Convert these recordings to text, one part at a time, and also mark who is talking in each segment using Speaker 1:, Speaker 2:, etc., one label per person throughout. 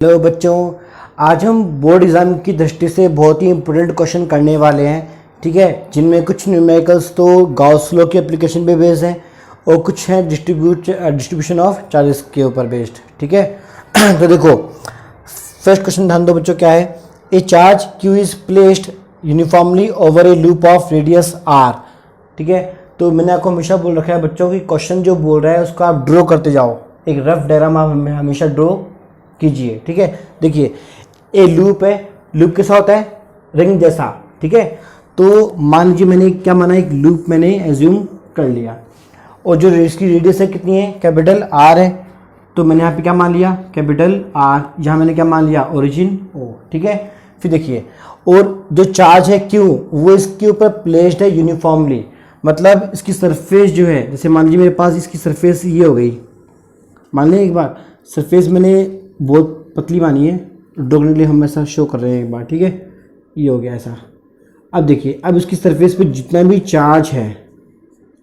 Speaker 1: Hello बच्चों, आज हम बोर्ड एग्ज़ाम की दृष्टि से बहुत ही इंपॉर्टेंट क्वेश्चन करने वाले हैं। ठीक है, जिनमें कुछ न्यूमेरिकल्स तो गॉस लॉ की एप्लीकेशन पे बेस्ड हैं और कुछ हैं डिस्ट्रीब्यूशन ऑफ चार्जेस के ऊपर बेस्ड। ठीक है तो देखो, फर्स्ट क्वेश्चन ध्यान दो बच्चों, क्या है। A charge Q is placed uniformly over a loop of radius R. ठीक है, तो मैंने आपको हमेशा बोल रखा है बच्चों कि क्वेश्चन जो बोल रहा है उसको आप ड्रॉ करते जाओ, एक रफ डायग्राम आप हमेशा ड्रॉ कीजिए। ठीक है, देखिए ए लूप है, लूप कैसा होता है, रिंग जैसा। ठीक है, तो मान लीजिए मैंने क्या माना, एक लूप मैंने एज्यूम कर लिया और जो इसकी रेडियस है कितनी है, कैपिटल आर है। तो मैंने यहाँ पे क्या मान लिया, कैपिटल आर। यहाँ मैंने क्या मान लिया, ओरिजिन ओ। ठीक है, फिर देखिए, और जो चार्ज है क्यू वो इसके ऊपर प्लेस्ड है यूनिफॉर्मली, मतलब इसकी सरफेस जो है, जैसे मान लीजिए मेरे पास इसकी सरफेस ये हो गई, मान लें एक बार सरफेस मैंने बहुत पतली मानी है, ड्रॉ करने के लिए हम ऐसा शो कर रहे हैं एक बार। ठीक है, ये हो गया ऐसा। अब देखिए, अब इसकी सरफेस पे जितना भी चार्ज है,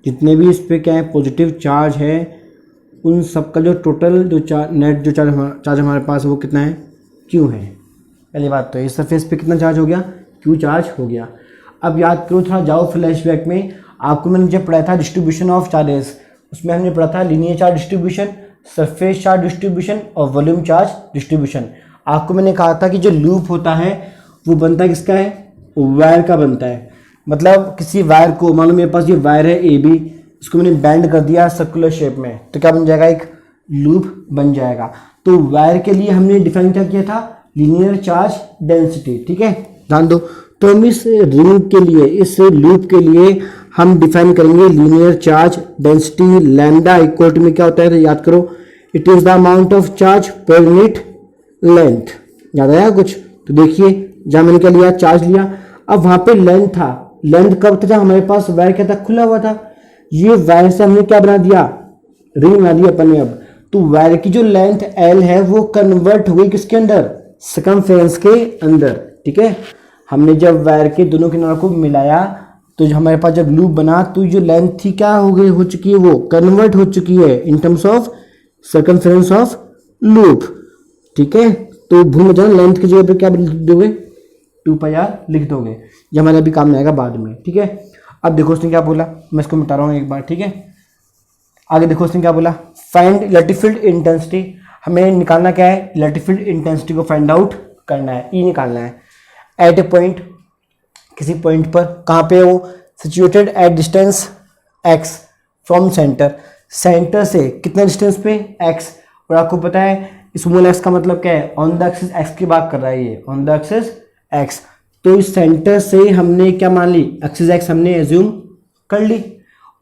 Speaker 1: जितने भी इस पे क्या है पॉजिटिव चार्ज है, उन सब का जो टोटल जो नेट जो चार्ज हमारे पास है वो कितना है, क्यू है। पहली बात तो इस सरफेस पे कितना चार्ज हो गया, क्यू चार्ज हो गया। अब याद करो, थोड़ा जाओ फ्लैशबैक में, आपको मैंने जब पढ़ाया था डिस्ट्रीब्यूशन ऑफ चार्जेस, उसमें हमने पढ़ा था linear charge distribution, surface charge distribution और वॉल्यूम चार्ज डिस्ट्रीब्यूशन। आपको मैंने कहा था कि जो लूप होता है वो बनता है किसका है, वायर का बनता है। मतलब किसी वायर को, मान लो मेरे पास ये वायर है ए बी, इसको मैंने बैंड कर दिया सर्कुलर शेप में, तो क्या बन जाएगा, एक लूप बन जाएगा। तो वायर के लिए हमने डिफाइन क्या किया था, लीनियर चार्ज डेंसिटी। ठीक है, ध्यान दो, तो हम इस रिंग के लिए, इस लूप के लिए हम डिफाइन करेंगे linear charge density. Lambda equal to में क्या होता है, तो याद करो, it is the amount of charge per unit length. याद आया कुछ, तो देखिए जहां मैंने क्या लिया, चार्ज लिया, अब वहां पे लेंथ था। लेंथ कब था, हमारे पास वायर क्या था, खुला हुआ था। ये वायर से हमने क्या बना दिया, रिंग बना दिया अपन ने। अब तो वायर की जो लेंथ एल है वो कन्वर्ट हो गई किसके अंदर, सर्कमफेरेंस के अंदर। ठीक है, हमने जब वायर के दोनों किनारों को मिलाया तो जो हमारे पास जब लूप बना, तो जो लेंथ थी क्या हो गई, हो चुकी है, वो कन्वर्ट हो चुकी है in terms of circumference of loop. ठीक है, तो भूल जाना, लेंथ की जगह पे क्या लिख दोगे, 2πr लिख दोगे, ये हमारे अभी काम में आएगा बाद में। ठीक है, अब देखो उसने क्या बोला, मैं इसको मिटा रहा हूँ एक बार। ठीक है, आगे देखो उसने क्या बोला, फाइंड इलेक्ट्रिक फील्ड इंटेंसिटी। हमें निकालना क्या है, इलेक्ट्रिक फील्ड इंटेंसिटी को फाइंड आउट करना है, ई निकालना है। एट ए पॉइंट, किसी पॉइंट पर, कहाँ पे वो, situated at distance x from centre, centre से कितने डिस्टेंस पे, x। और आपको पता है स्मॉल x का मतलब क्या है, ऑन द एक्सिस x की बात कर रहा है ये, ऑन द एक्सिस x। तो इस सेंटर से हमने क्या मान ली, एक्सिस x हमने एज्यूम कर ली,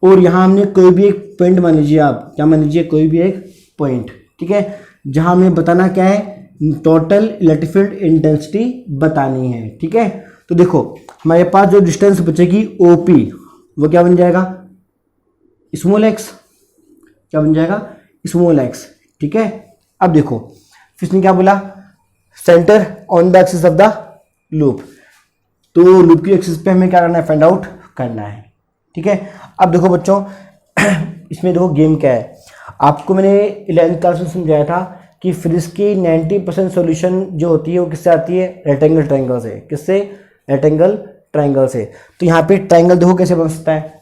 Speaker 1: और यहाँ हमने कोई भी एक पॉइंट मान लीजिए, आप क्या मान लीजिए, कोई भी एक पॉइंट। ठीक है, जहाँ हमें बताना क्या है, टोटल इलेक्ट्रिक फील्ड इंटेंसिटी बतानी है। ठीक है, तो देखो हमारे पास जो डिस्टेंस बचेगी OP, वो क्या बन जाएगा, स्मॉल x, क्या बन जाएगा, स्मॉल x। ठीक है, अब देखो फिर इसने क्या बोला, centre on the axis of the loop, तो लूप की एक्सिस पे हमें क्या करना है, फाइंड आउट करना है। ठीक है, अब देखो बच्चों इसमें देखो गेम क्या है, आपको मैंने 11th क्लास में समझाया था कि फ्रिज की 90% सॉल्यूशन जो होती है वो किससे आती है, रेक्टेंगल ट्रायंगल से। किससे, रेक्टेंगल ट्रायंगल से। तो यहाँ पे ट्रायंगल देखो कैसे बन सकता है,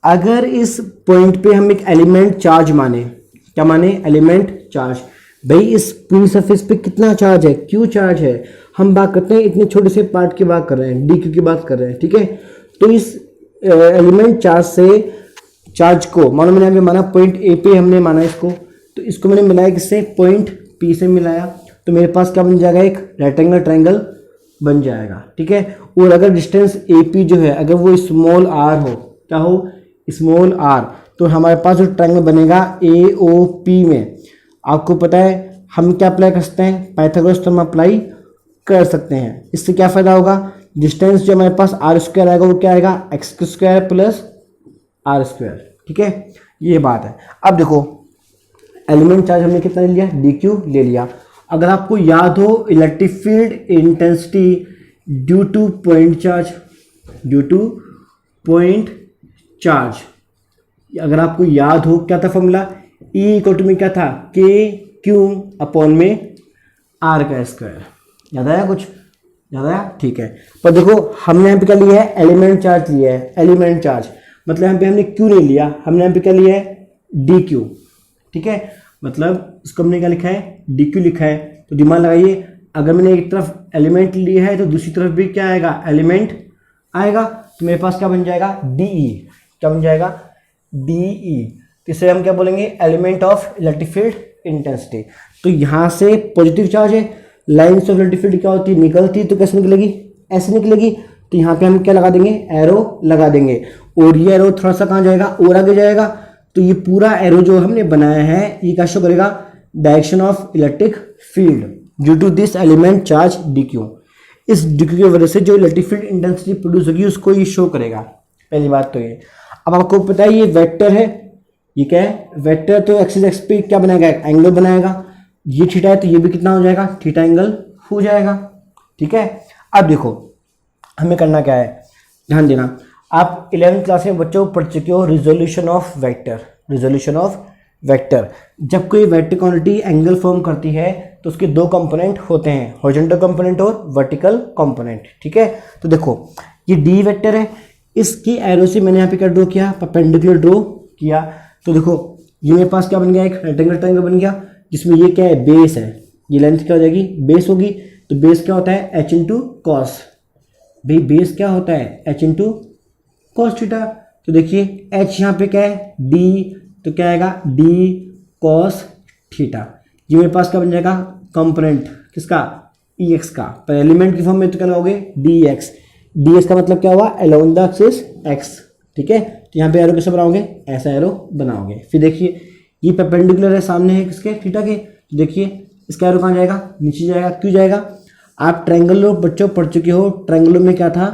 Speaker 1: अगर इस पॉइंट पे हम एक एलिमेंट चार्ज माने, क्या माने, एलिमेंट चार्ज। भाई इस पूरी सरफेस पे कितना चार्ज है, क्यू चार्ज है। हम बात करते हैं इतने छोटे से पार्ट की बात कर रहे हैं, डी क्यू की बात कर रहे हैं। ठीक है, तो इस एलिमेंट चार्ज से, चार्ज को मानो मैंने अभी माना पॉइंट ए पे हमने माना इसको, तो इसको मैंने मिलाया किससे, पॉइंट पी से मिलाया, तो मेरे पास क्या बन जाएगा, एक रेक्टेंगल ट्रायंगल बन जाएगा। ठीक है, और अगर डिस्टेंस AP जो है, अगर वो स्मॉल r हो, क्या हो, स्मॉल r, तो हमारे पास जो ट्रायंगल बनेगा AOP में, आपको पता है हम क्या अप्लाई कर सकते हैं, पाइथागोरस थ्योरम अप्लाई कर सकते हैं। इससे क्या फायदा होगा, डिस्टेंस जो हमारे पास r² आएगा वो क्या आएगा, x² प्लस r²। ठीक है, ये बात है। अब देखो एलिमेंट चार्ज हमने कितना ले लिया, dq ले लिया। अगर आपको याद हो, electric field intensity due two point charge, due two point charge, अगर आपको याद हो क्या था फॉर्मूला, E इक्वल टू में क्या था, के क्यू अपॉन में आर का स्क्वायर। याद आया कुछ? याद आया? ठीक है। पर देखो हमने यहाँ पे क्या लिया है, एलिमेंट चार्ज लिया है, एलिमेंट चार्ज मतलब यहाँ पे हमने क्यू नहीं लिया, हमने यहाँ पे क्या लिया है, डी क्यू। ठीक है, मतलब इसको हमने क्या लिखा है, डी क्यू लिखा है। तो दिमाग लगाइए, अगर मैंने एक तरफ एलिमेंट लिया है तो दूसरी तरफ भी क्या आएगा, एलिमेंट आएगा। तो मेरे पास क्या बन जाएगा, डीई। क्या बन जाएगा, डीई। इसे हम क्या बोलेंगे, element of electric field intensity. तो यहाँ से पॉजिटिव चार्ज है, लाइन्स ऑफ इलेक्ट्रिक फील्ड क्या होती है, निकलती है, तो कैसे निकलेगी, ऐसे निकलेगी। तो यहाँ पे हम क्या लगा देंगे, एरो लगा देंगे, और ये एरो थोड़ा सा कहाँ जाएगा, और आगे जाएगा। तो ये पूरा एरो जो हमने बनाया है ये क्या शो करेगा, direction of electric field due to this element charge d q. इस डी क्यू की वजह से जो इलेक्ट्रिक फील्ड इंटेंसिटी प्रोड्यूस होगी उसको ये शो करेगा। पहली बात तो ये। अब आपको पता है ये वेक्टर है, ये क्या है, वेक्टर। तो एक्सिस एक्स पे क्या बनाएगा, एंगल बनाएगा। ये थीटा है तो ये भी कितना हो जाएगा, थीटा एंगल हो जाएगा। ठीक है, अब देखो हमें करना क्या है, ध्यान देना। आप 11th क्लास में बच्चों पढ़ चुके हो resolution of vector. Resolution of vector, जब कोई वेक्टर क्वांटिटी एंगल फॉर्म करती है तो उसके दो कंपोनेंट होते हैं, हॉरिजॉन्टल कंपोनेंट और वर्टिकल कंपोनेंट। ठीक है, तो देखो ये डी वेक्टर है, इसकी एरो से मैंने यहाँ पे क्या ड्रॉ किया, परपेंडिकुलर ड्रॉ किया। तो देखो ये मेरे पास क्या बन गया, एक रेक्टेंगल ट्रायंगल बन गया, जिसमें ये क्या है, बेस है। ये लेंथ क्या हो जाएगी, बेस होगी। तो बेस क्या होता है, एच इंटू कॉस। भाई बेस क्या होता है, एच इंटू कॉस थीटा। तो देखिए एच यहाँ पे क्या है, डी, तो क्या आएगा, डी कॉस थीटा। ये मेरे पास क्या बन जाएगा, कंपोनेंट किसका, ई एक्स का। पर एलिमेंट की फॉर्म में तो क्या लगाओगे, डी एक्स। डी एक्स का मतलब क्या हुआ, अलोंग द एक्सिस एक्स। ठीक है, तो यहाँ पे एरो कैसे बनाओगे, ऐसा एरो बनाओगे। फिर देखिए ये परपेंडिकुलर है, सामने है किसके, थीटा के। तो देखिए इसका एरो कहाँ जाएगा, नीचे जाएगा। क्यों जाएगा, आप ट्रायंगल बच्चों पढ़ चुके हो। ट्रायंगल में क्या था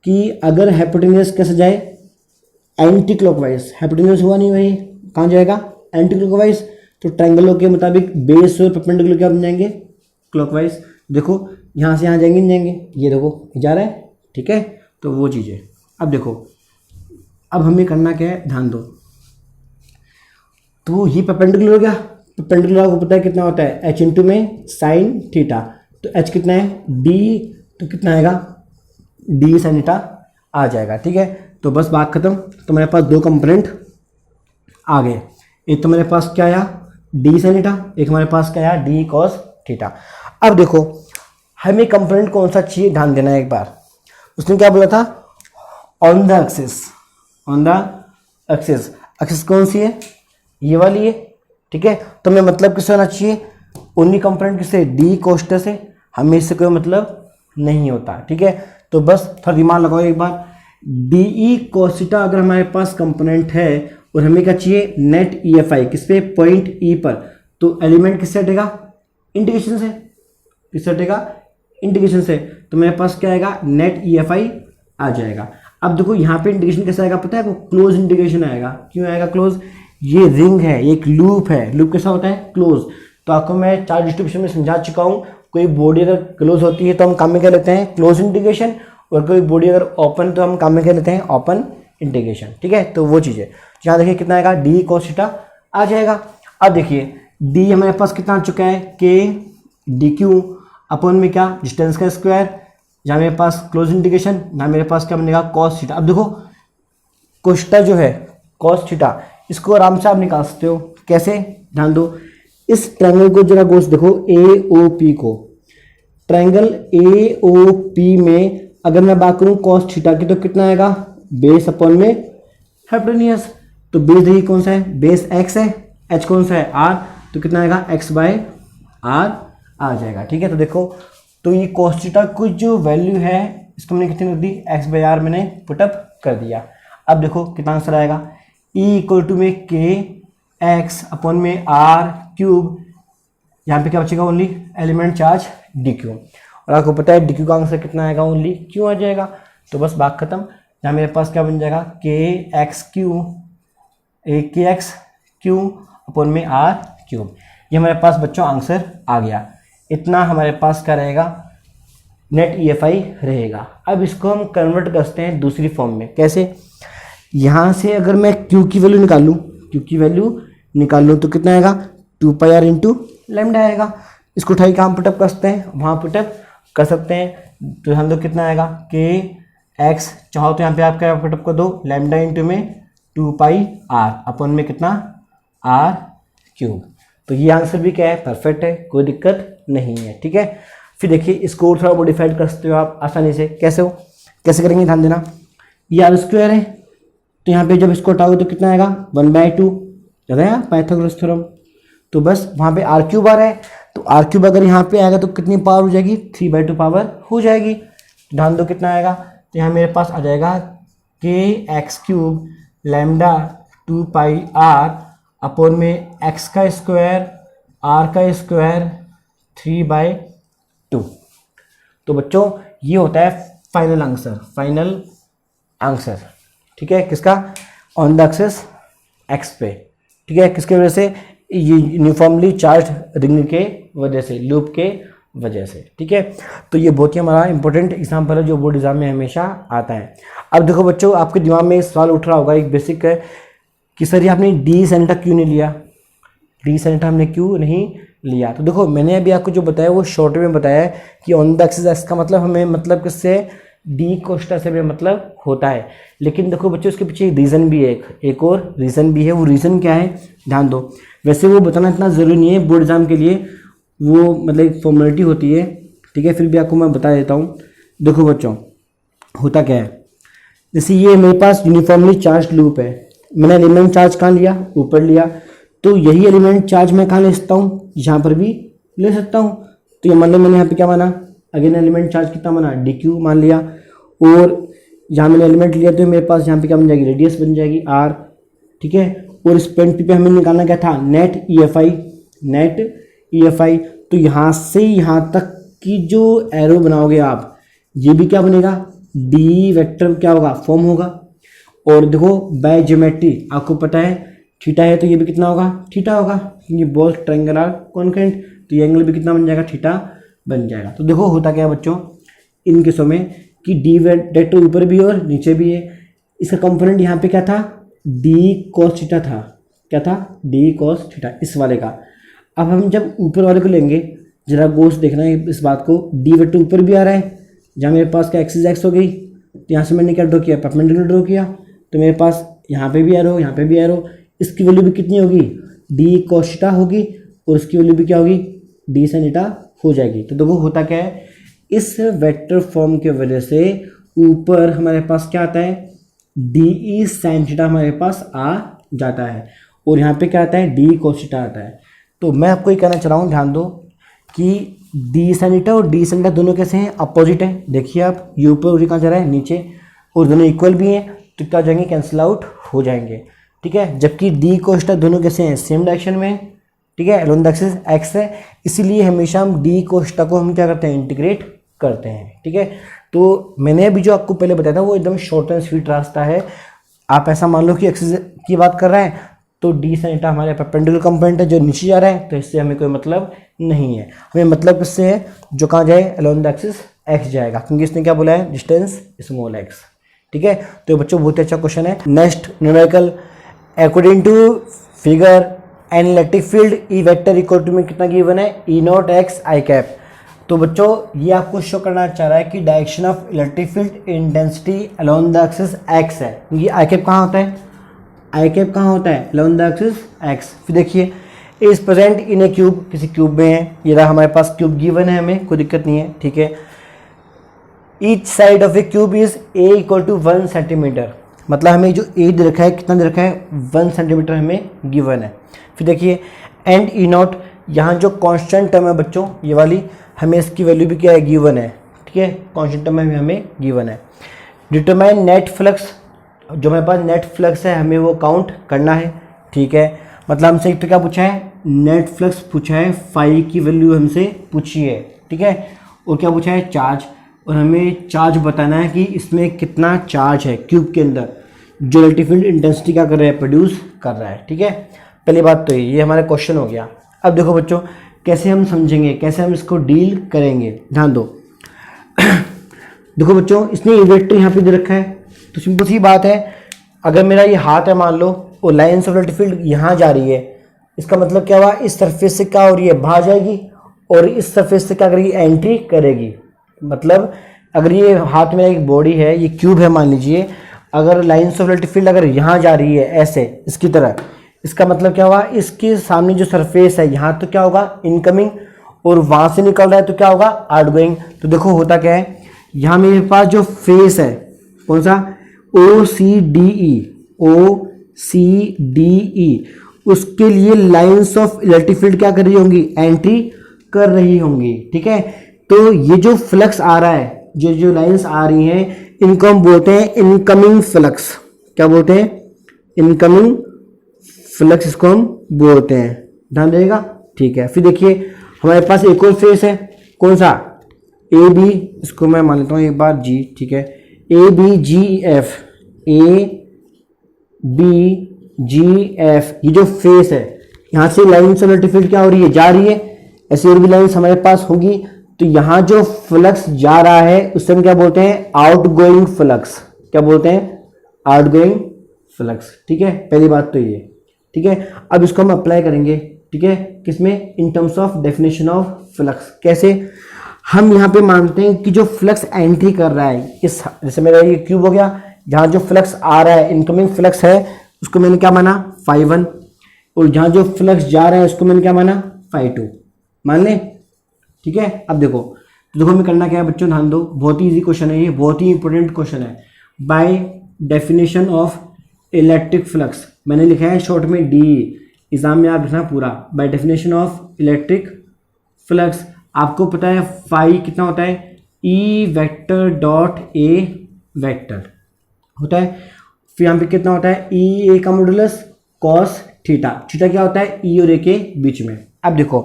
Speaker 1: कि अगर हाइपोटेन्यूज कैसे जाए, एंटी क्लॉकवाइज। हाइपोटेन्यूज हुआ नहीं भाई, कहाँ जाएगा, एंटी क्लॉकवाइज। तो ट्रायंगलों के मुताबिक बेस और परपेंडिकुलर क्या बन जाएंगे, क्लॉकवाइज। देखो यहाँ से यहाँ जाएंगे नहीं जाएंगे, ये देखो जा रहा है। ठीक है, तो वो चीज़ें। अब देखो अब हमें करना क्या है, ध्यान दो। तो ये परपेंडिकुलर हो गया। परपेंडिकुलर आपको पता है कितना होता है, एच इंटू में साइन थीटा। तो एच कितना है, डी, तो कितना आएगा, डी साइन थीटा आ जाएगा। ठीक है, तो बस बात खत्म। तो मेरे पास दो कंपोनेंट आ गए, एक तो मेरे पास क्या आया, डी साइन थीटा, एक हमारे पास क्या आया, डी कॉस थीटा। अब देखो हमें कंपोनेंट कौन सा चाहिए, ध्यान देना है एक बार। उसने क्या बोला था, on the axis. On the axis, axis कौन सी है, ये वाली है। ठीक है, तो हमें मतलब किससे होना चाहिए, ओनली कंपोनेंट किससे, डी कोष्ट से। हमें इससे कोई मतलब नहीं होता। ठीक है, तो बस थोड़ा दिमाग लगाओ एक बार। डीई कोस थीटा अगर हमारे पास कंपोनेंट है और हमें क्या चाहिए, नेट ईएफआई किस पे, पॉइंट ई पर। तो एलिमेंट किससे हटेगा, इंटीग्रेशन से। किससे हटेगा, इंटीग्रेशन से। तो मेरे पास क्या आएगा, नेट ईएफआई आ जाएगा। अब देखो यहाँ पे इंटीग्रेशन कैसे आएगा पता है, वो क्लोज इंटीग्रेशन आएगा। क्यों आएगा क्लोज, ये रिंग है, एक लूप है। लूप कैसा होता है, क्लोज। तो आपको मैं चार्ज डिस्ट्रीब्यूशन में समझा चुका हूँ। कोई बॉडी अगर क्लोज होती है तो हम काम में क्या लेते हैं, क्लोज इंटीग्रेशन। और कोई बॉडी अगर ओपन तो हम काम में क्या लेते हैं, ओपन इंटीग्रेशन। ठीक है, तो वो चीज़ें। यहाँ देखिए कितना आएगा, डी कॉस थीटा आ जाएगा। अब देखिए डी हमारे पास कितना आ चुका है, के डी क्यू अपन में क्या, डिस्टेंस का स्क्वायर। जहाँ मेरे पास क्लोज इंटीग्रेशन, जहाँ मेरे पास क्या बनेगा, कॉस थीटा। अब देखो कोष्टा जो है कॉस थीटा, इसको आराम से आप निकाल सकते हो। कैसे, ध्यान दो। इस ट्रायंगल को जरा गौर से देखो, ए ओ पी को। ट्रायंगल ए ओ पी में अगर मैं बात करूं कॉस थीटा की तो कितना आएगा, बेस अपॉन में हाइपोटेन्यूज। तो बेस देखिए कौन सा है, बेस एक्स है, एच कौन सा है, आर। तो कितना आएगा, एक्स बाय आर आ जाएगा। ठीक है, तो देखो तो ये कॉस थीटा की जो वैल्यू है इसको मैंने कितनी रख दी, एक्स बाय आर मैंने पुटअप कर दिया। अब देखो कितना आंसर आएगा, ई इक्वल टू में के एक्स अपॉन में आर क्यूब। यहाँ पे क्या बचेगा, only element charge d Q. और आपको पता है डी क्यू का आंसर कितना आएगा, ओनली क्यू आ जाएगा। तो बस बात खत्म। यहाँ मेरे पास क्या बन जाएगा, के एक्स क्यू अपॉन में आर क्यूब। ये हमारे पास बच्चों आंसर आ गया। इतना हमारे पास क्या रहेगा, नेट ईएफआई रहेगा। अब इसको हम कन्वर्ट करते हैं दूसरी फॉर्म में। कैसे, यहाँ से अगर मैं क्यू की वैल्यू निकाल लूँ, क्यू की वैल्यू निकाल लूँ तो कितना आएगा, 2 पाई आर इंटू लैम्डा आएगा। इसको उठाई कहाँ पुटअप कर सकते हैं, वहाँ पुटअप कर सकते हैं। तो हम लोग कितना आएगा कि एक्स चाहो तो यहाँ पे आप क्या पुटअप कर दो, लैम्डा इंटू में 2 पाई आर अपन में कितना आर क्यूब। तो ये आंसर भी क्या है, परफेक्ट है, कोई दिक्कत नहीं है। ठीक है, फिर देखिए इसको और थोड़ा मॉडिफाइड कर सकते हो आप आसानी से। कैसे करेंगे, ध्यान देना। ये आर स्क्वायर है, तो यहाँ पे जब इसको हटाओगे तो कितना आएगा 1/2, याद है पाइथागोरस थ्योरम। तो बस वहाँ पे आर क्यूब आ रहा है, तो आर क्यूब अगर यहाँ पे आएगा तो कितनी पावर हो जाएगी, 3/2 पावर हो जाएगी। ध्यान दो कितना आएगा, तो यहाँ मेरे पास आ जाएगा के x cube lambda 2 pi r upon में एक्स का स्क्वायर आर का स्क्वायर 3/2। तो बच्चों ये होता है फाइनल आंसर। ठीक है, किसका, ऑन द एक्सिस एक्स पे। ठीक है, किसके वजह से, ये यूनिफॉर्मली चार्ज रिंग के वजह से, लूप के वजह से। ठीक है, तो ये बहुत ही हमारा इंपॉर्टेंट एग्जाम्पल है जो बोर्ड एग्जाम में हमेशा आता है। अब देखो बच्चों, आपके दिमाग में सवाल उठ रहा होगा, एक बेसिक है कि सर ये आपने डी सेंटा क्यों नहीं लिया, डी सेंटा हमने क्यों नहीं लिया। तो देखो मैंने अभी आपको जो बताया वो शॉर्ट में बताया है कि ऑन द एक्सिस एक्स का मतलब हमें मतलब किससे, डी कोष्टा से भी मतलब होता है। लेकिन देखो बच्चों इसके पीछे रीज़न भी है, एक और रीज़न भी है। वो रीज़न क्या है, ध्यान दो। वैसे वो बताना इतना ज़रूरी नहीं है बोर्ड एग्जाम के लिए, वो मतलब एक फॉर्मेलिटी होती है। ठीक है, फिर भी आपको मैं बता देता हूँ। देखो बच्चों होता क्या है, जैसे ये मेरे पास यूनिफॉर्मली चार्ज लूप है, मैंने एलिमेंट चार्ज कहाँ लिया, ऊपर लिया। तो यही एलिमेंट चार्ज मैं कहाँ ले सकता हूँ, यहाँ पर भी ले सकता हूँ। तो ये मतलब मैंने यहाँ पे क्या माना, अगेन एलिमेंट चार्ज कितना माना, DQ मान लिया। और यहाँ मैंने एलिमेंट लिया तो मेरे पास यहाँ पे क्या बन जाएगी, रेडियस बन जाएगी R। ठीक है, और इस पॉइंट पे हमें निकालना क्या था, नेट EFI। तो यहाँ से यहाँ तक की जो एरो बनाओगे आप, ये भी क्या बनेगा, डी वेक्टर क्या होगा, फॉर्म होगा। और देखो बाय ज्योमेट्री आपको पता है थीटा है, तो ये भी कितना होगा, थीटा होगा। ये बोथ ट्रायंगल आर कॉन्केंट, तो ये एंगल भी कितना बन जाएगा, थीटा बन जाएगा। तो देखो होता क्या है बच्चों इन केसों में कि डी वेक्टर ऊपर भी और नीचे भी है। इसका कंपोनेंट यहाँ पे क्या था, डी कॉस थीटा था। क्या था, डी कॉस थीटा, इस वाले का। अब हम जब ऊपर वाले को लेंगे, जरा गौर से देखना है इस बात को, डी वेक्टर ऊपर भी आ रहा है, जहाँ मेरे पास क्या एक्सिस एक्स हो गई, तो यहाँ से मैंने क्या ड्रॉ किया, परपेंडिकुलर ड्रॉ किया। तो मेरे पास यहाँ पे भी एरो, यहाँ पे भी एरो, इसकी वैल्यू भी कितनी होगी, डी कॉस थीटा होगी, और इसकी वैल्यू भी क्या होगी, डी साइन थीटा हो जाएगी। तो देखो होता क्या है, इस वेक्टर फॉर्म के वजह से ऊपर हमारे पास क्या आता है, डी साइन थीटा हमारे पास आ जाता है, और यहाँ पे क्या आता है, डी कॉस थीटा आता है। तो मैं आपको ये कहना चाह रहा हूँ, ध्यान दो कि डी साइन थीटा और डी साइन थीटा दोनों कैसे हैं, अपोजिट है। देखिए आप, ये ऊपर और ये कहाँ जा रहा है, नीचे, और दोनों इक्वल भी हैं, तो क्या हो जाएंगे, कैंसिल आउट हो जाएंगे। ठीक है, जबकि डी कॉस थीटा दोनों कैसे हैं, सेम डायरेक्शन में। ठीक है, अलोंग द एक्सिस एक्स है, इसीलिए हमेशा हम डी कॉस थीटा को हम क्या करते हैं, इंटीग्रेट करते हैं। ठीक है, तो मैंने अभी जो आपको पहले बताया था वो एकदम शॉर्ट एंड स्वीट रास्ता है। आप ऐसा मान लो कि एक्सिस की बात कर रहे हैं, तो डी साइन थीटा हमारे परपेंडिकुलर कंपोनेंट है जो नीचे जा रहा है, तो इससे हमें कोई मतलब नहीं है। हमें मतलब किससे है, जो कहाँ जाए, अलोंग द एक्सिस एक्स जाएगा, क्योंकि इसने क्या बोला है, डिस्टेंस स्मॉल एक्स। ठीक है, तो बच्चों बहुत ही अच्छा क्वेश्चन है। Next numerical, according to figure an electric field E vector equal to में कितना गिवन है, E0 x I कैप। तो बच्चों ये आपको शो करना चाह रहा है कि direction of electric field intensity along the axis x है। ये आई कैप कहाँ होता है, आई कैप कहाँ होता है, अलोंग द एक्सिस x। फिर देखिए is present in A cube, किसी क्यूब में है, ये रहा हमारे पास क्यूब गिवन है, हमें कोई दिक्कत नहीं है। ठीक है, each side of a cube is a equal to 1 centimetre, मतलब हमें जो a दे रखा है, कितना दे रखा है, 1 सेंटीमीटर हमें गिवन है। फिर देखिए एंड E0, यहाँ जो कांस्टेंट टर्म है बच्चों ये वाली, हमें इसकी वैल्यू भी क्या है, गिवन है। ठीक है, कांस्टेंट टर्म में हमें गिवन है। डिटरमाइन नेट फ्लक्स, जो हमारे पास नेट फ्लक्स है हमें वो काउंट करना है। ठीक है, मतलब हमसे एक तो क्या पूछा है, नेट फ्लक्स पूछा है, फाई की वैल्यू हमसे पूछी है। ठीक है, और क्या पूछा है, चार्ज, और हमें चार्ज बताना है कि इसमें कितना चार्ज है क्यूब के अंदर, जो इलेक्ट्रिक फील्ड इंटेंसिटी क्या कर रहा है, प्रोड्यूस कर रहा है। ठीक है, पहली बात तो ये हमारा क्वेश्चन हो गया। अब देखो बच्चों कैसे हम समझेंगे, कैसे हम इसको डील करेंगे, ध्यान दो। देखो बच्चों इसने वेक्टर यहाँ पे दे रखा है, तो सिंपल सी बात है, अगर मेरा ये हाथ है मान लो, और लाइन्स ऑफ इलेक्ट्रिक फील्ड यहाँ जा रही है, इसका मतलब क्या हुआ, इस सरफेस से क्या हो रही है, बाहर जाएगी, और इस सरफेस से क्या करेगी, एंट्री करेगी। मतलब अगर ये हाथ में एक बॉडी है, ये क्यूब है मान लीजिए, अगर लाइन्स ऑफ इलेक्ट्रिक फील्ड अगर यहाँ जा रही है ऐसे इसकी तरह, इसका मतलब क्या होगा, इसके सामने जो सरफेस है यहाँ तो क्या होगा, इनकमिंग, और वहाँ से निकल रहा है तो क्या होगा, आउटगोइंग। तो देखो होता क्या है, यहाँ मेरे पास जो फेस है कौन सा, OCDE, उसके लिए लाइंस ऑफ इलेक्ट्रिक फील्ड क्या कर रही होंगी, एंट्री कर रही होंगी। ठीक है, तो ये जो फ्लक्स आ रहा है, जो जो लाइंस आ रही हैं, इनको हम बोलते हैं इनकमिंग फ्लक्स। क्या बोलते हैं, इनकमिंग फ्लक्स इसको हम बोलते हैं, ध्यान देगा। ठीक है, फिर देखिए हमारे पास एक और फेस है, कौन सा, AB, इसको मैं मान लेता हूँ एक बार G। ठीक है, ABGF, ABGF, ये जो फेस है, यहाँ से लाइन से इलेक्ट्रिक फील्ड क्या हो रही है, जा रही है, ऐसी और भी लाइन्स हमारे पास होगी। तो यहाँ जो फ्लक्स जा रहा है उससे हम क्या बोलते हैं, आउटगोइंग फ्लक्स। क्या बोलते हैं, आउटगोइंग फ्लक्स। ठीक है, पहली बात तो ये। ठीक है, अब इसको हम अप्लाई करेंगे, ठीक है, किसमें, in terms of definition of flux. कैसे, हम यहाँ पे मानते हैं कि जो फ्लक्स एंट्री कर रहा है, इस जैसे मेरा ये क्यूब हो गया, जहाँ जो फ्लक्स आ रहा है, इनकमिंग फ्लक्स है, उसको मैंने क्या माना, φ1, और जहाँ जो फ्लक्स जा रहा है उसको मैंने क्या माना, φ2, मान लें। ठीक है, अब देखो, तो देखो हमें करना क्या है बच्चों, ध्यान दो, बहुत ही इजी क्वेश्चन है ये, बहुत ही इंपॉर्टेंट क्वेश्चन है। By definition of electric flux, मैंने लिखा है शॉर्ट में DE, एग्जाम में आप लिखना पूरा। By definition of electric flux, आपको पता है फाई कितना होता है, E vector dot A vector होता है। फिर यहाँ पे कितना होता है, E A का मॉडुलस कॉस थीटा, थीटा क्या होता है, E और A के बीच में। अब देखो,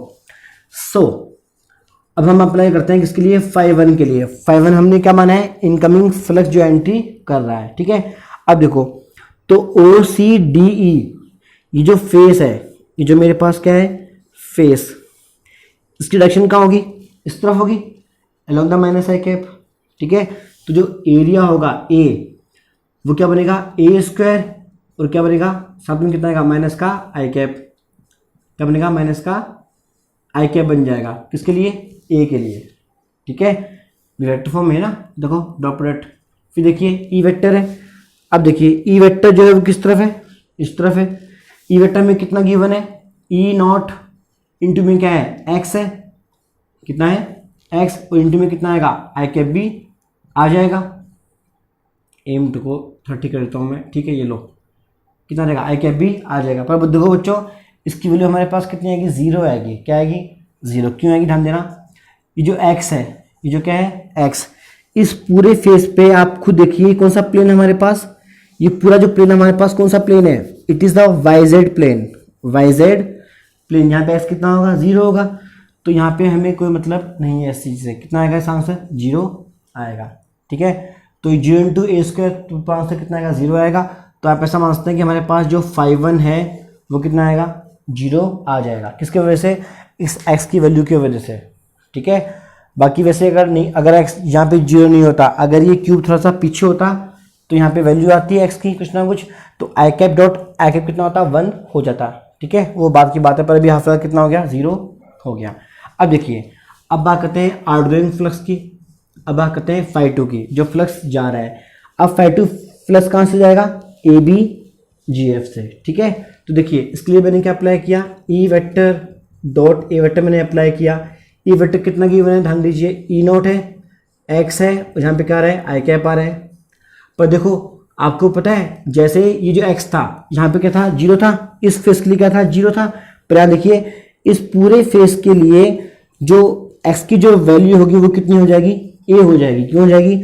Speaker 1: अब हम अप्लाई करते हैं किसके लिए, φ1 के लिए। φ1 हमने क्या माना है, इनकमिंग फ्लक्स जो एंट्री कर रहा है। ठीक है, अब देखो, तो OCDE, ये जो फेस है, ये जो मेरे पास क्या है, फेस, इसकी डायरेक्शन कहाँ होगी, इस तरफ होगी, along the minus I cap. ठीक है, तो जो एरिया होगा A, वो क्या बनेगा, A², और क्या बनेगा साथ में कितना आएगा, माइनस का आई कैप। क्या बनेगा, माइनस का आई कैप बन जाएगा, किसके लिए, A के लिए। ठीक है, वेक्टर फॉर्म है ना, देखो डॉट प्रोडक्ट। फिर देखिए E वेक्टर है, अब देखिए E वेक्टर जो है वो किस तरफ है, इस तरफ है। E वेक्टर में कितना गिवन है, E0 इंटू में क्या है, x है, कितना है, x, और इंटू में कितना आएगा, आई कैप भी आ जाएगा। एम टू को 30 कर देता हूँ मैं। ठीक है, ये लो, कितना रहेगा, आई कैप भी आ जाएगा। पर देखो बच्चों, इसकी वैल्यू हमारे पास कितनी आएगी, 0 आएगी। क्या आएगी, 0। क्यों आएगी, ध्यान देना, ये जो x है, ये जो क्या है, x, इस पूरे फेस पे आप खुद देखिए कौन सा प्लेन है हमारे पास, ये पूरा जो प्लेन हमारे पास कौन सा प्लेन है, it is the YZ plane. YZ plane, यहाँ पे x कितना होगा, 0 होगा। तो यहाँ पे हमें कोई मतलब नहीं है इस चीज़ से, कितना आएगा इस आंसर, 0 आएगा। ठीक है, तो 0 इंटू A², तो आंसर कितना आएगा, 0 आएगा। तो आप ऐसा मान सकते हैं कि हमारे पास जो φ1 है वो कितना आएगा, 0 आ जाएगा। किसके वजह से, इस x की वैल्यू की वजह से। ठीक है, बाकी वैसे अगर नहीं, अगर x यहाँ पे 0 नहीं होता, अगर ये क्यूब थोड़ा सा पीछे होता तो यहाँ पे वैल्यू आती है x की कुछ ना कुछ, तो आई कैप डॉट आई कैप कितना होता, 1 हो जाता। ठीक है, वो बात की बात है, पर अभी हाफ कितना हो गया, 0 हो गया। अब देखिए, अब बात करते हैं आउटगोइंग फ्लक्स की, अब बात करते हैं φ2 की, जो फ्लक्स जा रहा है। अब φ2 फ्लक्स कहाँ से जाएगा, ABGF से। ठीक है, तो देखिए इसके लिए मैंने क्या अप्लाई किया, E vector dot A vector मैंने अप्लाई किया। E वेक्टर कितना गिवन है, ध्यान दीजिए, E0 है, x है, और यहाँ पे क्या आ रहा है, आई कैप आ रहा है। पर देखो आपको पता है, जैसे ये जो x था, यहाँ पे क्या था, 0 था, इस फेस के लिए क्या था, 0 था। पर यहाँ देखिए, इस पूरे फेस के लिए जो x की जो वैल्यू होगी वो कितनी हो जाएगी, a हो जाएगी। क्यों हो जाएगी,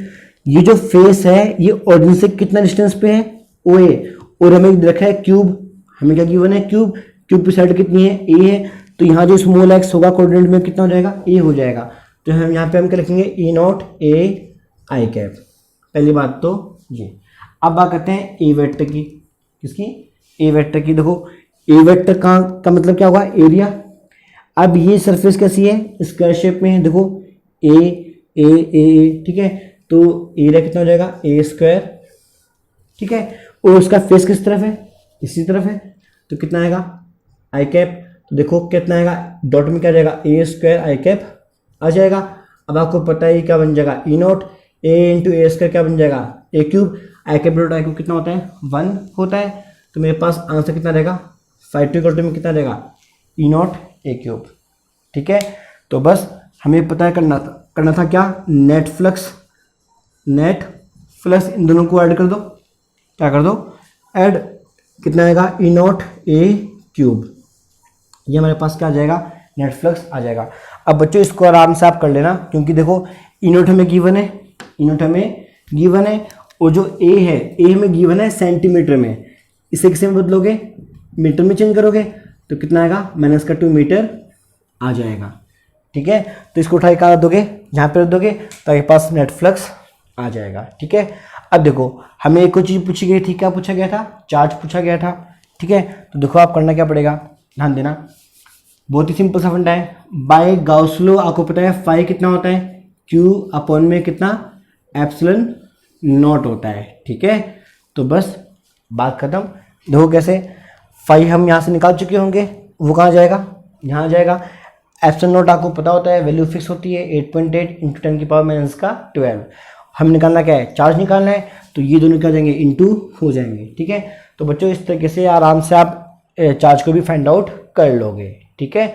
Speaker 1: ये जो फेस है ये ऑरिजिन से कितना डिस्टेंस पे है, OA, और हमें रखा है क्यूब, हमें क्या गिवन है, क्यूब, क्यूब की साइड कितनी है, a है। तो यहाँ जो स्मॉल x होगा कोऑर्डिनेट में कितना हो जाएगा, a हो जाएगा। तो हम यहाँ पे हम क्या लिखेंगे, E0 A आई कैप। पहली बात तो ये। अब बात करते हैं ए वेक्टर की, किसकी, ए वेक्टर की। देखो ए वेक्टर का मतलब क्या होगा, एरिया। अब ये सरफेस कैसी है, स्क्वायर शेप में है, देखो ए ए ए, ठीक है, तो एरिया कितना हो जाएगा, A²। ठीक है, और उसका फेस किस तरफ है, इसी तरफ है, तो कितना आएगा, आई कैप। तो देखो कितना आएगा, डॉट में क्या आ जाएगा, ए स्क्वायर आई कैप आ जाएगा। अब आपको पता है क्या बन जाएगा, E naught A into A square क्या बन जाएगा, A cube. I cap dot I cube कितना होता है, 1 होता है। तो मेरे पास आंसर कितना रहेगा, 5 में कितना रहेगा, ई नॉट ए क्यूब। ठीक है, तो बस हमें पता है करना था क्या, नेट फ्लक्स इन दोनों को ऐड कर दो, क्या कर दो, ऐड, कितना आएगा, ई नॉट ए क्यूब। ये हमारे पास क्या आ जाएगा, नेट फ्लक्स आ जाएगा। अब बच्चों इसको आराम से आप कर लेना, क्योंकि देखो ई नॉट हमें गिवन है, और जो ए है, ए हमें गिवन है सेंटीमीटर में, इसे किसे में बदलोगे, मीटर में चेंज करोगे, तो कितना आएगा, -2 मीटर आ जाएगा। ठीक है, तो इसको उठाए कहाँ रख दोगे, यहाँ पे रख दोगे, तो आपके पास नेट फ्लक्स आ जाएगा। ठीक है, अब देखो हमें एक और चीज़ पूछी गई थी, क्या पूछा गया था, चार्ज पूछा गया था। ठीक है, तो देखो आप करना क्या पड़ेगा, ध्यान देना, बहुत ही सिंपल सा फंडा है। बाय गाउस लॉ आपको पता है फाई कितना होता है, क्यू अपॉन में कितना, एप्सिलॉन नॉट होता है। ठीक है, तो बस बात खत्म। देखो कैसे, फाई हम यहाँ से निकाल चुके होंगे, वो कहाँ जाएगा, यहाँ जाएगा। एप्सिलॉन नॉट आपको पता होता है, वैल्यू फिक्स होती है 8.8 इंटू 10⁻⁻12। हम निकालना क्या है, चार्ज निकालना है, तो ये दोनों क्या जाएंगे, इंटू हो जाएंगे। ठीक है, तो बच्चों इस तरीके से आराम से आप चार्ज को भी फाइंड आउट कर लोगे। ठीक है,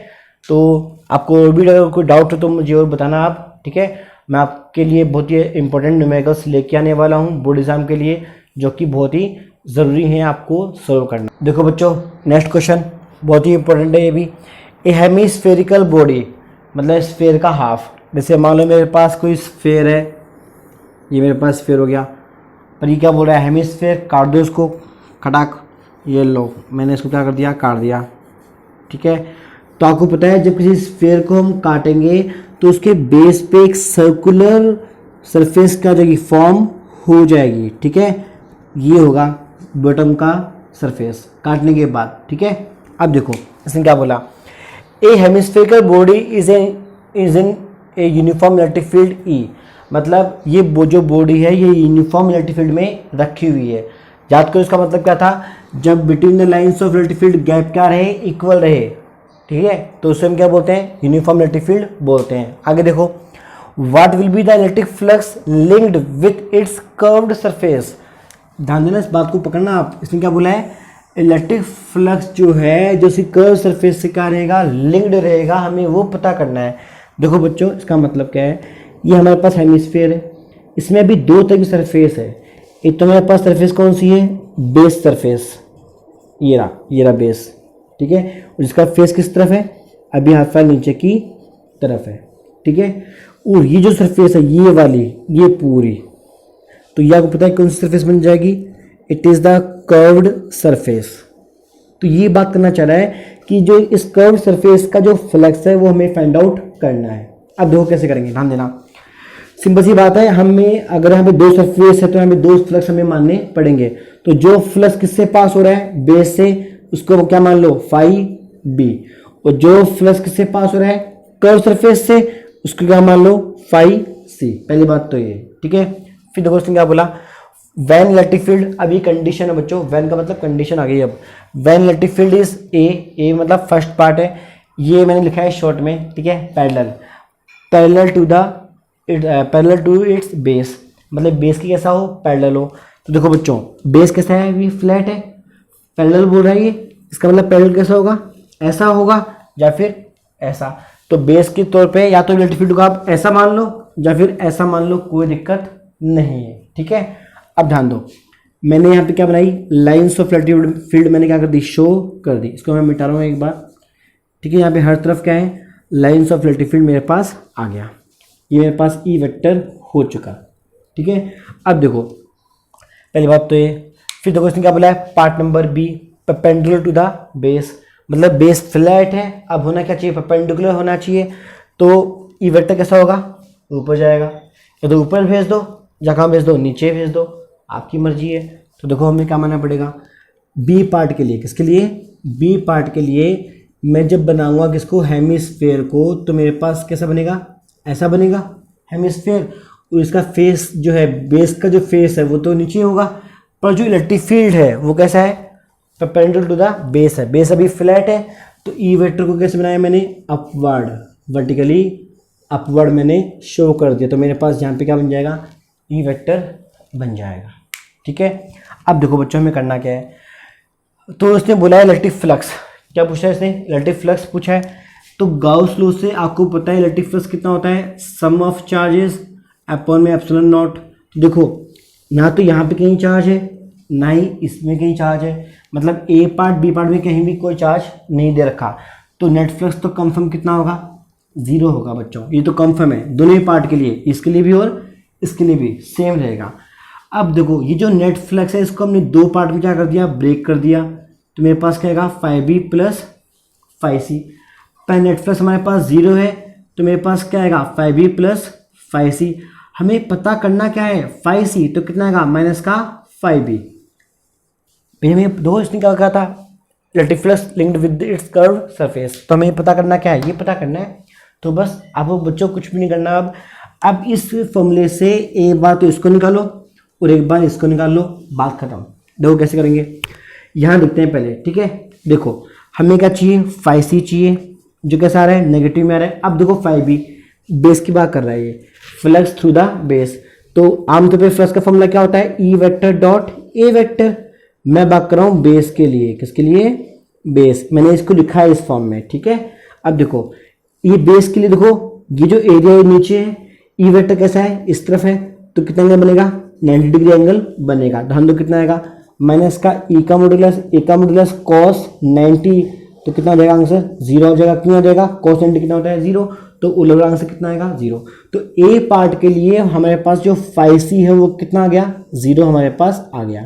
Speaker 1: तो आपको भी अगर कोई डाउट हो तो मुझे और बताना आप। ठीक है, मैं आपके लिए बहुत ही इंपॉर्टेंट न्यूमेरिकल्स लेके आने वाला हूँ बोर्ड एग्जाम के लिए, जो कि बहुत ही ज़रूरी है आपको सॉल्व करना। देखो बच्चों, नेक्स्ट क्वेश्चन बहुत ही इंपॉर्टेंट है ये भी। ए हेमीस्फेरिकल बॉडी, मतलब स्फेयर का हाफ। जैसे मान लो मेरे पास कोई स्फेयर है, ये मेरे पास स्फेयर हो गया, पर ये क्या बोल रहा है, हेमीस्फेयर, काट दो इसको, खटाक, ये लो मैंने इसको क्या कर दिया, काट दिया। ठीक है, तो आपको पता है जब किसी स्फेयर को हम काटेंगे तो उसके बेस पे एक सर्कुलर सरफेस क्या हो जाएगी, फॉर्म हो जाएगी। ठीक है, ये होगा बॉटम का सरफेस काटने के बाद। ठीक है, अब देखो इसने क्या बोला, a hemispherical body is in a uniform electric field E, मतलब ये जो बॉडी है ये यूनिफॉर्म इलेक्ट्रिक फील्ड में रखी हुई है। याद करो इसका मतलब क्या था, जब between the lines of electric field gap क्या रहे, इक्वल रहे। ठीक है, तो उसे हम क्या बोलते हैं, यूनिफॉर्म इलेक्ट्रिक फील्ड बोलते हैं। आगे देखो, what will be the electric flux linked with its curved surface. ध्यान देना, इस बात को पकड़ना आप। इसने क्या बोला है, इलेक्ट्रिक फ्लक्स जो है जो सी कर्व सरफेस से क्या रहेगा, लिंक्ड रहेगा, हमें वो पता करना है। देखो बच्चों इसका मतलब क्या है, ये हमारे पास हेमिस्फीयर है, इसमें अभी दो तरह की सरफेस है। एक तो हमारे पास सरफेस कौन सी है, बेस सरफेस, ये रहा बेस। ठीक है, और जिसका फेस किस तरफ है, अभी हाथ फाइल नीचे की तरफ है। ठीक है, और ये जो सरफेस है ये वाली, ये पूरी, तो ये आपको पता है कौन सी सरफेस बन जाएगी, it is the curved surface. तो ये बात करना चाह रहा है कि जो इस कर्व्ड सरफेस का जो फ्लक्स है वो हमें फाइंड आउट करना है। अब देखो कैसे करेंगे, ध्यान देना, सिंपल सी बात है, हमें अगर हमें दो सरफेस है तो हमें दो फ्लक्स हमें मानने पड़ेंगे। तो जो फ्लक्स किससे पास हो रहा है, बेस से, उसको क्या मान लो, फाई बी, और जो फ्लक्स किससे पास हो रहा है, कर्व सरफेस से, उसको क्या मान लो, फाई सी। पहली बात तो ये। ठीक है, फिर देखो उसने क्या बोला, वैन इलेक्ट्रिक फील्ड, अभी कंडीशन है बच्चों, वैन का मतलब कंडीशन आ गई। अब when electric field is a मतलब फर्स्ट पार्ट है, ये मैंने लिखा है शॉर्ट में। ठीक है, पैरेलल टू इट्स बेस, मतलब बेस की कैसा हो, पैरेलल हो। तो देखो बच्चों, बेस कैसा है, ये फ्लैट है, पैरेलल बोल रहा है ये, इसका मतलब पैरेलल कैसा होगा, ऐसा होगा या फिर ऐसा। तो बेस के तौर पे या तो इलेक्ट्रिक फील्ड को आप ऐसा मान लो या फिर ऐसा मान लो, कोई दिक्कत नहीं है। ठीक है, अब ध्यान दो, मैंने यहाँ पे क्या बनाई, लाइंस ऑफ इलेक्ट्रिक फील्ड मैंने क्या कर दी, शो कर दी। इसको मैं मिटा रहा हूँ एक बार। ठीक है, यहाँ पे हर तरफ क्या है, लाइंस ऑफ इलेक्ट्रिक फील्ड मेरे पास आ गया, ये मेरे पास ई वेक्टर हो चुका। ठीक है, अब देखो पहली बात तो ये, फिर देखो इसने क्या बोला है, part number B, perpendicular to the base, मतलब बेस फ्लैट है, अब होना क्या चाहिए, परपेंडिकुलर होना चाहिए। तो ई वेक्टर कैसा होगा, ऊपर जाएगा, या तो ऊपर भेज दो या कहाँ भेज दो, नीचे भेज दो, आपकी मर्जी है। तो देखो हमें क्या मानना पड़ेगा, बी पार्ट के लिए, किसके लिए, बी पार्ट के लिए मैं जब बनाऊंगा किसको, हेमिस्फेयर को, तो मेरे पास कैसा बनेगा, ऐसा बनेगा हेमिस्फेयर, और इसका फेस जो है, बेस का जो फेस है वो तो नीचे होगा, पर जो इलेक्ट्रिक फील्ड है वो कैसा है, परपेंडिकुलर टू द बेस है। बेस अभी फ्लैट है, तो ई वेक्टर को कैसे बनाया मैंने, अपवर्ड, वर्टिकली अपवर्ड मैंने शो कर दिया, तो मेरे पास यहाँ पे क्या बन जाएगा, ई वेक्टर बन जाएगा। ठीक है, अब देखो बच्चों हमें करना क्या है, तो उसने बोला है इलेक्ट्रिक फ्लक्स, क्या पूछा है इसने, इलेक्ट्रिक फ्लक्स पूछा है। तो गाउस लॉ से आपको पता है इलेक्ट्रिक फ्लक्स कितना होता है, सम ऑफ चार्जेस अपॉन में एप्सिलॉन नॉट। तो देखो ना तो यहाँ पे कहीं चार्ज है ना ही इसमें कहीं चार्ज है, मतलब ए पार्ट बी पार्ट में कहीं भी कोई चार्ज नहीं दे रखा, तो नेट फ्लक्स तो कंफर्म कितना होगा, जीरो होगा बच्चों, ये तो कंफर्म है दोनों ही पार्ट के लिए, इसके लिए भी और इसके लिए भी सेम रहेगा। अब देखो ये जो नेट फ्लक्स है इसको हमने दो पार्ट में क्या कर दिया, ब्रेक कर दिया, तो मेरे पास क्या आएगा, five B plus five C. पहले नेट फ्लक्स हमारे पास जीरो है, तो मेरे पास क्या आएगा, five B plus five C. हमें पता करना क्या है, फाइव सी, तो कितना आएगा, माइनस का फाइव बी। हमें दो इसने क्या कहा था, electric flux linked with its curve surface, तो हमें पता करना क्या है, ये पता करना है। तो बस आपको बच्चों कुछ भी नहीं करना। अब इस फॉर्मूले से एक बार तो इसको निकालो और एक बार इसको निकाल लो, बात खत्म। देखो कैसे करेंगे, यहाँ देखते हैं पहले। ठीक है, देखो हमें क्या चाहिए, फाइव सी चाहिए, जो कैसा आ रहा है, नेगेटिव में आ रहा है। अब देखो फाइव बी, बेस की बात कर रहा है ये, फ्लक्स थ्रू द बेस। तो आमतौर पर फ्लक्स का फॉर्मूला क्या होता है, E vector dot A vector. मैं बात कर रहा हूँ बेस के लिए, किसके लिए, बेस। मैंने इसको लिखा है इस फॉर्म में। ठीक है, अब देखो ये बेस के लिए, देखो ये जो एरिया है नीचे है, ई वेक्टर कैसा है, इस तरफ है, तो कितना एंगल बनेगा, 90 डिग्री एंगल बनेगा। ध्यान दो कितना आएगा, माइनस का ई का मॉडुलस कॉस 90, तो कितना हो जाएगा आंसर, जीरो हो जाएगा। क्यों हो जाएगा, कॉस 90 कितना होता है, जीरो, तो उलट आंसर कितना आएगा, जीरो। तो ए पार्ट के लिए हमारे पास जो फाइव सी है वो कितना आ गया, जीरो हमारे पास आ गया।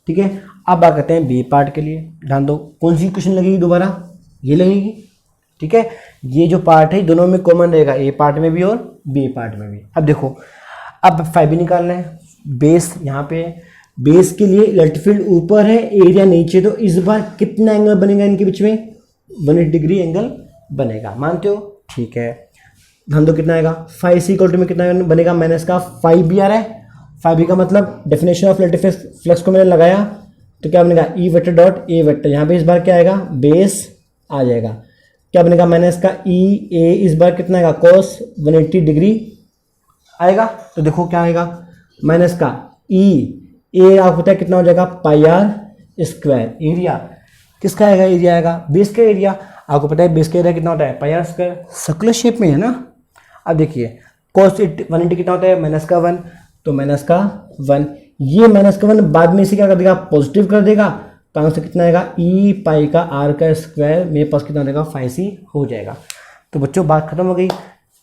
Speaker 1: ठीक है, अब बात करते हैं बी पार्ट के लिए। ध्यान दो कौन सी क्वेश्चन लगेगी दोबारा, ये लगेगी। ठीक है, ये जो पार्ट है दोनों में कॉमन रहेगा, ए पार्ट में भी और बी पार्ट में भी। अब देखो, अब फाइव बी निकालना है, बेस यहाँ पे है, बेस के लिए इलेक्ट्रिक फील्ड ऊपर है, एरिया नीचे, तो इस बार कितना एंगल बनेगा इनके बीच में, 180 डिग्री एंगल बनेगा। मानते हो, ठीक है। ध्यान दो कितना आएगा, फाइव सी इक्वल टू में कितना बनेगा, माइनस का फाइव बी आ रहा है। फाइव बी का मतलब डेफिनेशन ऑफ इलेक्ट्रिक फ्लक्स को मैंने लगाया, तो क्या बनेगा, E vector dot A vector. यहाँ पे इस बार क्या आएगा, बेस आ जाएगा, क्या बनेगा, माइनस का ई ए, इस बार कितना आएगा, कॉस 180 डिग्री आएगा। तो देखो क्या आएगा, माइनस का ई ए, आपको पता है कितना हो जाएगा, पाई आर स्क्वायर। एरिया किसका आएगा, एरिया आएगा बेस का एरिया। आपको पता है बेस का एरिया कितना होता है, पाई आर स्क्वायर, सर्कुलर शेप में है ना। अब देखिए कॉस 180 कितना होता है, माइनस का 1, तो माइनस का 1, ये माइनस का 1 बाद में इसे क्या कर देगा, पॉजिटिव कर देगा, तो आंसर कितना आएगा, ई पाई का आर का स्क्वायर, मेरे पास कितना देगा, 5c हो जाएगा। तो बच्चों बात खत्म हो गई,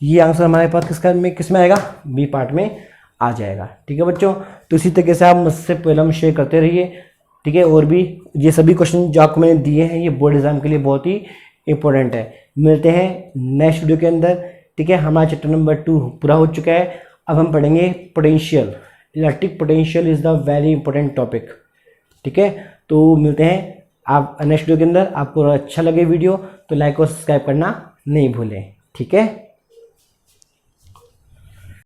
Speaker 1: ये आंसर हमारे पास किस में आएगा, बी पार्ट में आ जाएगा। ठीक है बच्चों, तो इसी तरीके से आप मुझसे प्रॉब्लम शेयर करते रहिए। ठीक है, और भी ये सभी क्वेश्चन जो आपको मैंने दिए हैं ये बोर्ड एग्जाम के लिए बहुत ही इंपॉर्टेंट है। मिलते हैं नेक्स्ट वीडियो के अंदर। ठीक है, हमारा चैप्टर नंबर 2 पूरा हो चुका है। अब हम पढ़ेंगे potential. Electric potential is the very important topic. ठीक है, तो मिलते हैं आप नेक्स्ट वीडियो के अंदर। आपको अच्छा लगे वीडियो तो लाइक और सब्सक्राइब करना नहीं भूलें। ठीक है।